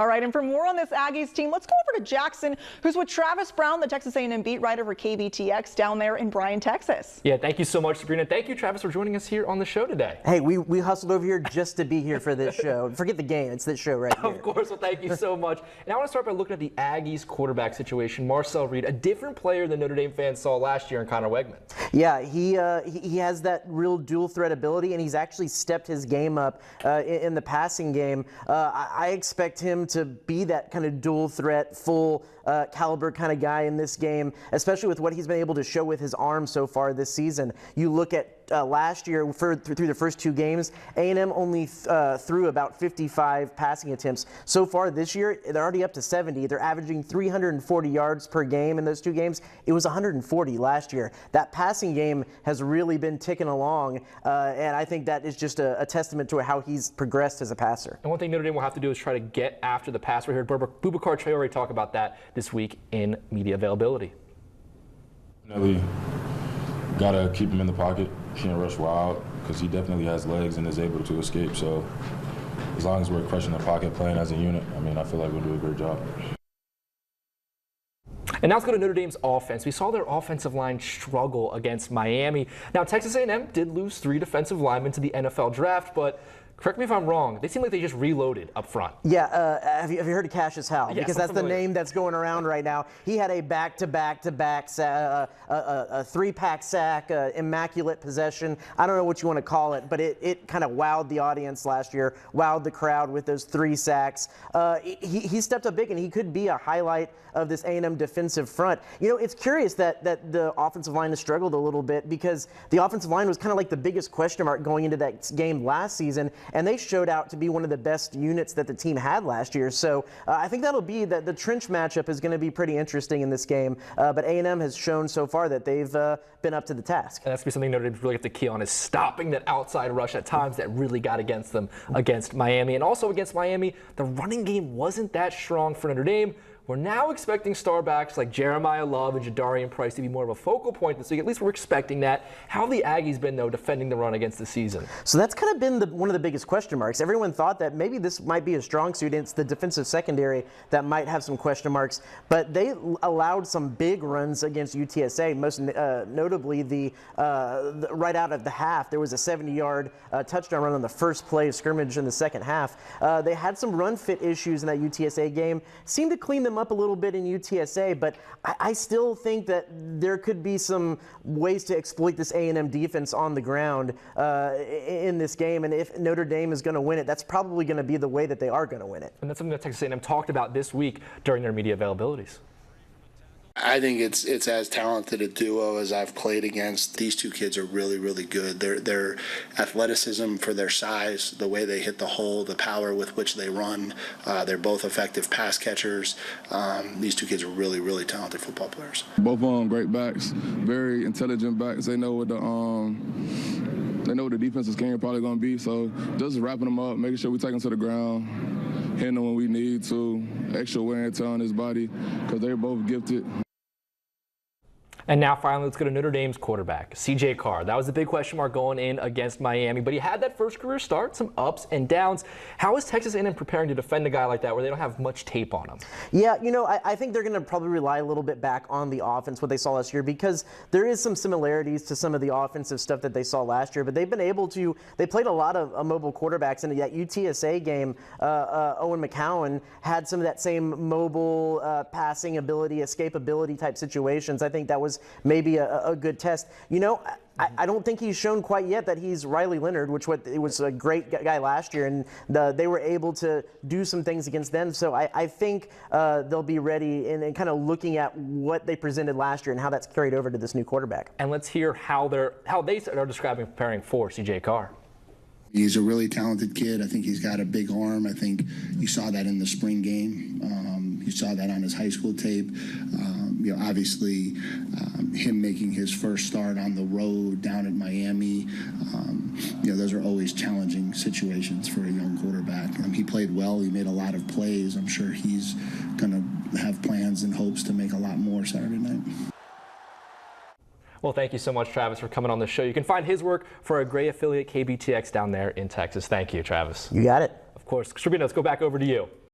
All right, and for more on this Aggies team, let's go over to Jackson, who's with Travis Brown, the Texas A&M beat writer for KBTX down there in Bryan, Texas. Yeah, thank you so much, Sabrina. Thank you, Travis, for joining us here on the show today. Hey, we hustled over here just to be here for this show. Forget the game, it's this show right here. Of course, well, thank you so much. And I want to start by looking at the Aggies quarterback situation. Marcel Reed, a different player than Notre Dame fans saw last year in Connor Wegman. Yeah, he has that real dual threat ability, and he's actually stepped his game up in the passing game. I expect him to be that kind of dual threat, full caliber kind of guy in this game, especially with what he's been able to show with his arm so far this season. You look at last year through the first two games, A&M only threw about 55 passing attempts. So far this year, they're already up to 70. They're averaging 340 yards per game in those two games. It was 140 last year. That passing game has really been ticking along, and I think that is just a testament to how he's progressed as a passer. And one thing Notre Dame will have to do is try to get after the pass. We heard Boubacar Traore talk about that this week in media availability. Definitely got to keep him in the pocket. Can't rush wild because he definitely has legs and is able to escape. So as long as we're crushing the pocket, playing as a unit, I feel like we'll do a great job. And now let's go to Notre Dame's offense. We saw their offensive line struggle against Miami. Now, Texas A&M did lose 3 defensive linemen to the NFL draft, but correct me if I'm wrong, they seem like they just reloaded up front. Yeah, have you heard of Cassius Howell? Yes, because that's the name that's going around right now. He had a back-to-back, a 3-pack sack, immaculate possession. I don't know what you want to call it, but it kind of wowed the audience last year, wowed the crowd with those 3 sacks. He stepped up big, and he could be a highlight of this A&M defensive front. You know, it's curious that the offensive line has struggled a little bit because the offensive line was kind of like the biggest question mark going into that game last season, and they showed out to be one of the best units that the team had last year. So I think that'll be that the trench matchup is going to be pretty interesting in this game. But A&M has shown so far that they've been up to the task. And that's going to be something Notre Dame really have to key on, is stopping that outside rush at times that really got against them against Miami. And also against Miami, the running game wasn't that strong for Notre Dame. We're now expecting star backs like Jeremiah Love and Jadarian Price to be more of a focal point this week. At least we're expecting that. How have the Aggies been, though, defending the run against the season? So that's kind of been one of the biggest question marks. Everyone thought that maybe this might be a strong suit. It's the defensive secondary that might have some question marks. But they allowed some big runs against UTSA, most notably the right out of the half. There was a 70-yard touchdown run on the first play of scrimmage in the second half. They had some run fit issues in that UTSA game. Seemed to clean them up a little bit in UTSA, but I still think that there could be some ways to exploit this A&M defense on the ground in this game, and if Notre Dame is going to win it, that's probably going to be the way that they are going to win it. And that's something that Texas A&M talked about this week during their media availabilities. I think it's as talented a duo as I've played against. These two kids are really, really good. Their athleticism for their size, the way they hit the hole, the power with which they run, they're both effective pass catchers. These two kids are really, really talented football players. Both of them great backs, very intelligent backs. They know what the defensive game probably going to be. So just wrapping them up, making sure we take them to the ground, hitting them when we need to, extra wear and tear on his body because they're both gifted. And now finally, let's go to Notre Dame's quarterback, C.J. Carr. That was the big question mark going in against Miami, but he had that first career start, some ups and downs. How is Texas A&M preparing to defend a guy like that where they don't have much tape on him? Yeah, you know, I think they're going to probably rely a little bit back on the offense, what they saw last year, because there is some similarities to some of the offensive stuff that they saw last year, but they've been able to, they played a lot of mobile quarterbacks, and that UTSA game, Owen McCowan had some of that same mobile passing ability, escapability type situations. I think that was maybe a good test. You know, I don't think he's shown quite yet that he's Riley Leonard, it was a great guy last year, and they were able to do some things against them. So I think they'll be ready and kind of looking at what they presented last year and how that's carried over to this new quarterback. And let's hear how they are describing preparing for C.J. Carr. He's a really talented kid. I think he's got a big arm. I think you saw that in the spring game. You saw that on his high school tape. You know, obviously, him making his first start on the road down at Miami. You know, those are always challenging situations for a young quarterback. He played well. He made a lot of plays. I'm sure he's going to have plans and hopes to make a lot more Saturday night. Well, thank you so much, Travis, for coming on the show. You can find his work for a Gray affiliate, KBTX, down there in Texas. Thank you, Travis. You got it. Of course. Sabrina, let's go back over to you.